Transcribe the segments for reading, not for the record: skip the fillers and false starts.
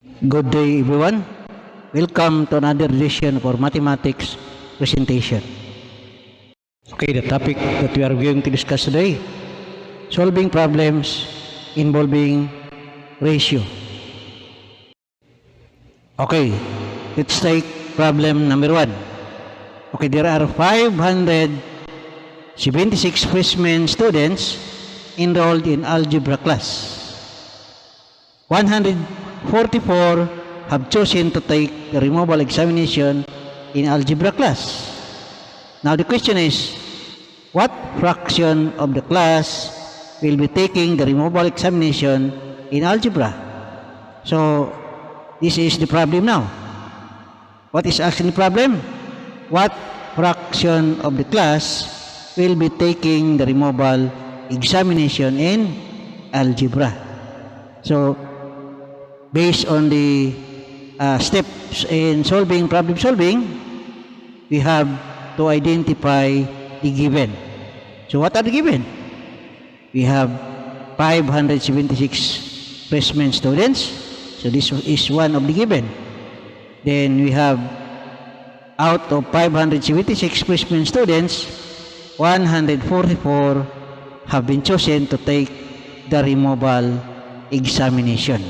Good day, everyone. Welcome to another edition for mathematics presentation. Okay, the topic that we are going to discuss today, solving problems involving ratio. Okay, let's take problem number 1. Okay, there are 576 freshman students enrolled in algebra class. 144 have chosen to take the removal examination in algebra class. Now the question is, what fraction of the class will be taking the removal examination in algebra? So this is the problem now. What is actually the problem? What fraction of the class will be taking the removal examination in algebra? So based on the steps in problem solving, we have to identify the given. So what are the given? We have 576 freshman students. So this is one of the given. Then we have, out of 576 freshman students, 144 have been chosen to take the removal examination.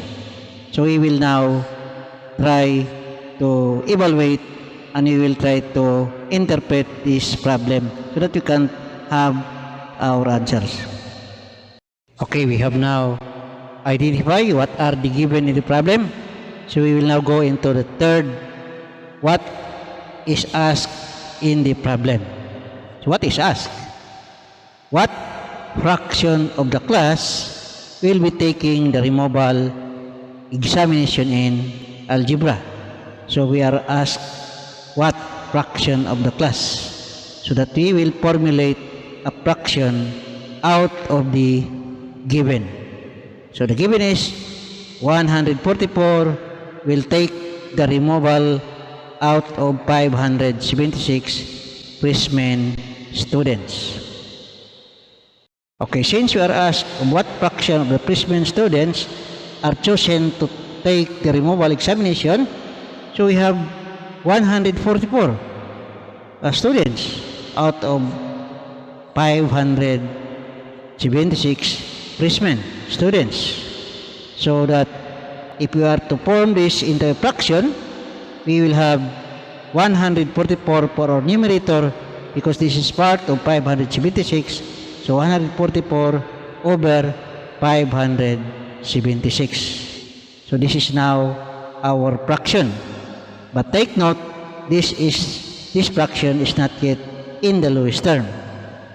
So we will now try to evaluate and we will try to interpret this problem so that we can have our answers. Okay, we have now identified what are the given in the problem. So we will now go into the third, what is asked in the problem. So what is asked? What fraction of the class will be taking the removal examination in algebra? So we are asked what fraction of the class, so that we will formulate a fraction out of the given. So the given is 144 will take the removal out of 576 freshman students. Okay, since we are asked what fraction of the freshman students are chosen to take the removal examination, so we have 144 students out of 576 freshman students. So that if we are to form this into a fraction, we will have 144 for our numerator, because this is part of 576. So 144 over 576. So this is now our fraction. But take note, this fraction is not yet in the lowest term.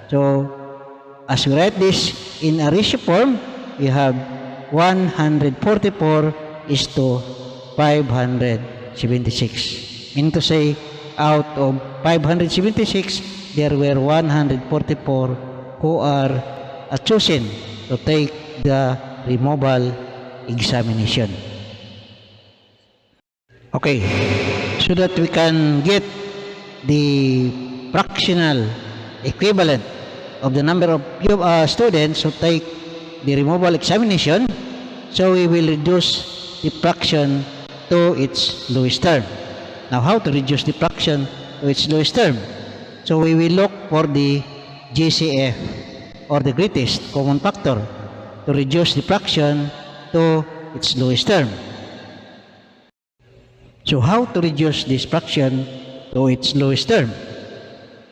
So as we write this in a ratio form, we have 144 is to 576. Meaning to say, out of 576, there were 144 who are chosen to take the removal examination. Okay, so that we can get the fractional equivalent of the number of students who take the removal examination, so we will reduce the fraction to its lowest term. Now, how to reduce the fraction to its lowest term? So we will look for the GCF, or the greatest common factor, to reduce the fraction to its lowest term. So how to reduce this fraction to its lowest term?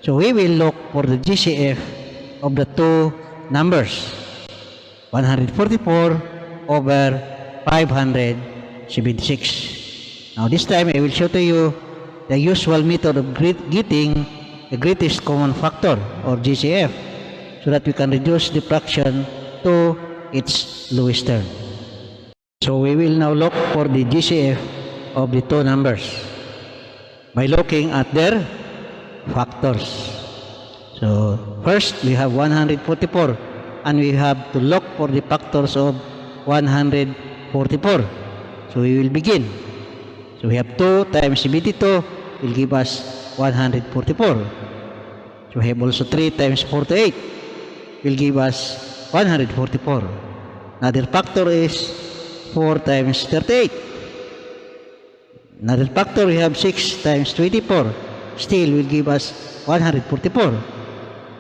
So we will look for the GCF of the two numbers, 144 over 576. Now this time I will show to you the usual method of getting the greatest common factor, or GCF, so that we can reduce the fraction to its lowest term. So we will now look for the GCF of the two numbers by looking at their factors. So first we have 144, and we have to look for the factors of 144. So we will begin. So we have 2 times 72 will give us 144. So we have also 3 times 48 will give us 144. Another factor is 4 times 38 Another factor, we have 6 times 24. Still will give us 144.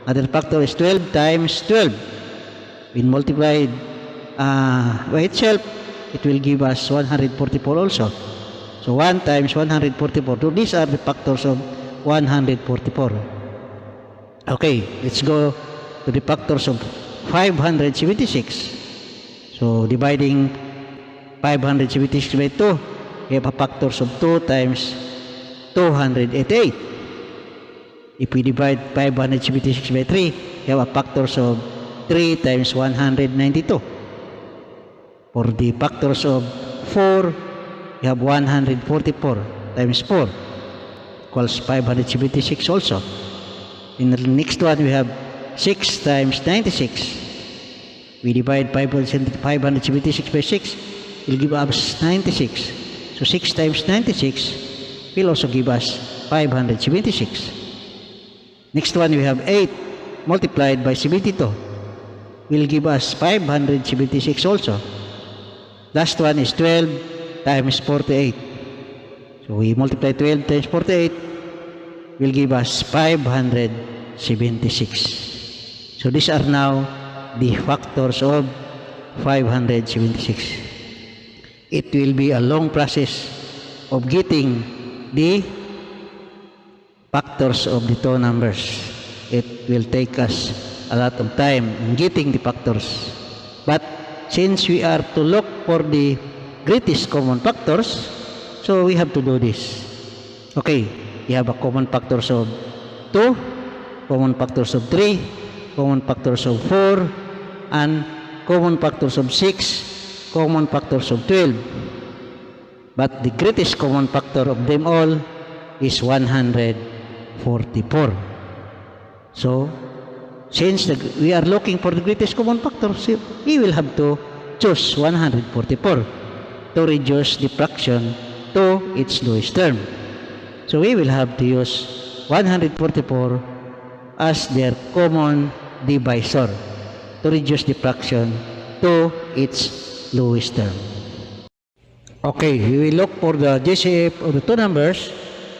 Another factor is 12 times 12. When multiplied by itself, it will give us 144 also. So 1 times 144. So these are the factors of 144. Okay, let's go to the factors of 576. So dividing 576 by 2, we have a factors of 2 times 288. If we divide 576 by 3, we have a factors of 3 times 192. For the factors of 4, we have 144 times 4 equals 576 also. In the next one, we have 6 times 96. We divide 576 by 6, will give us 96. So 6 times 96 will also give us 576. Next one, we have 8 multiplied by 72 will give us 576 also. Last one is 12 times 48. So we multiply 12 times 48 will give us 576. So these are now the factors of 576. It will be a long process of getting the factors of the two numbers. It will take us a lot of time in getting the factors. But since we are to look for the greatest common factors, so we have to do this. Okay, we have a common factors of 2, common factors of 3, common factors of 4, and common factors of 6, common factors of 12. But the greatest common factor of them all is 144. So, since we are looking for the greatest common factor, we will have to choose 144 to reduce the fraction to its lowest term. So we will have to use 144 as their common divisor to reduce the fraction to its lowest term. Okay, we will look for the GCF of the two numbers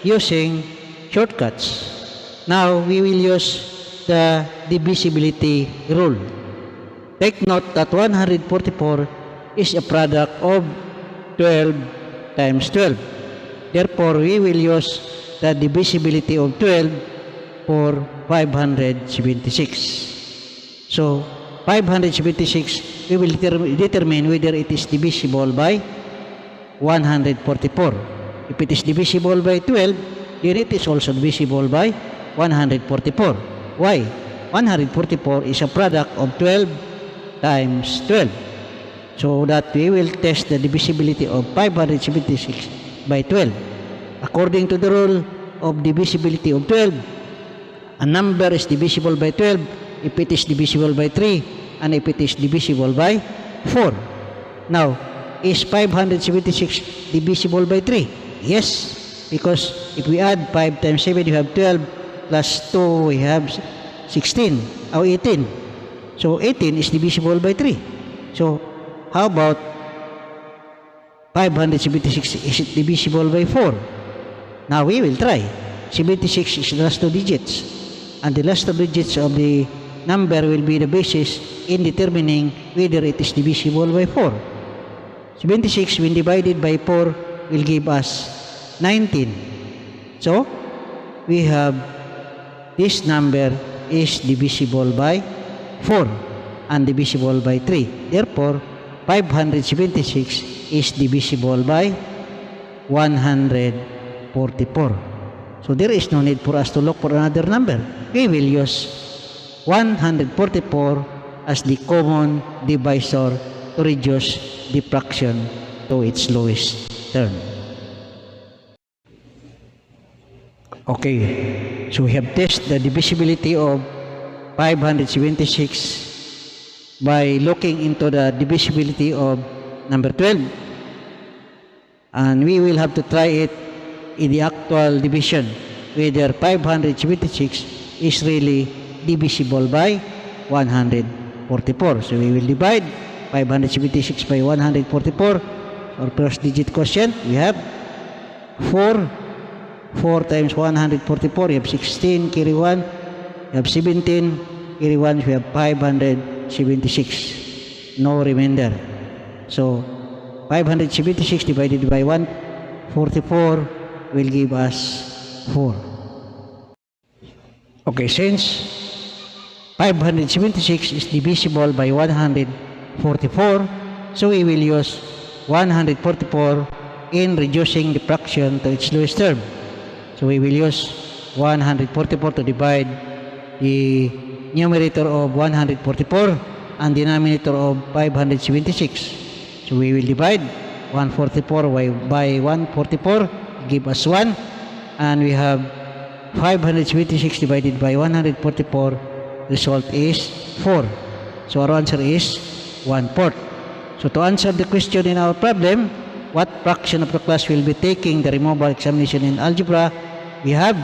using shortcuts. Now we will use the divisibility rule. Take note that 144 is a product of 12 times 12. Therefore, we will use the divisibility of 12 for 576. So, 576, we will determine whether it is divisible by 144. If it is divisible by 12, then it is also divisible by 144. Why? 144 is a product of 12 times 12. So that we will test the divisibility of 576 by 12. According to the rule of divisibility of 12, a number is divisible by 12 if it is divisible by 3 and if it is divisible by 4. Now, is 576 divisible by 3? Yes, because if we add 5 times 7, we have 12, plus 2, we have 16, or 18. So, 18 is divisible by 3. So, how about 576, is it divisible by 4? Now, we will try. 76 is the last two digits. And the last two digits of the number will be the basis in determining whether it is divisible by 4. 76 when divided by 4 will give us 19. So, we have this number is divisible by 4 and divisible by 3. Therefore, 576 is divisible by 144. So, there is no need for us to look for another number. We will use 144 as the common divisor to reduce the fraction to its lowest term. Okay, so we have tested the divisibility of 576 by looking into the divisibility of number 12. And we will have to try it in the actual division, whether 576 is really divisible by 144. So we will divide 576 by 144. Our first digit quotient, we have 4. 4 times 144, you have 16, carry 1. You have 17, carry 1, you have 576. No remainder. So, 576 divided by 144 will give us 4. Okay, since 576 is divisible by 144, so we will use 144 in reducing the fraction to its lowest term. So we will use 144 to divide the numerator of 144 and denominator of 576. So we will divide 144 by 144, give us 1, and we have 576 divided by 144, result is 4. So our answer is 1/4. So to answer the question in our problem, what fraction of the class will be taking the removal examination in algebra, we have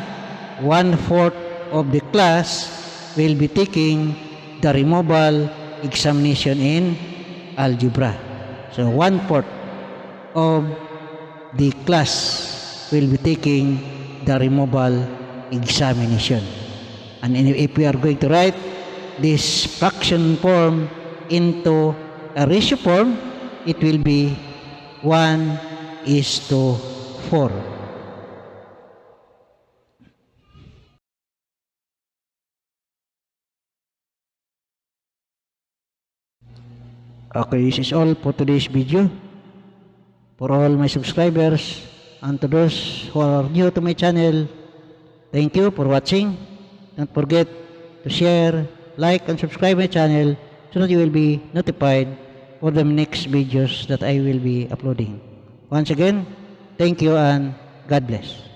1/4 of the class will be taking the removal examination in algebra. So 1/4 of the class will be taking the removal examination. And if we are going to write this fraction form into a ratio form, it will be 1:4. Okay, this is all for today's video. For all my subscribers and to those who are new to my channel, thank you for watching. Don't forget to share, like, and subscribe my channel so that you will be notified for the next videos that I will be uploading. Once again, thank you and God bless.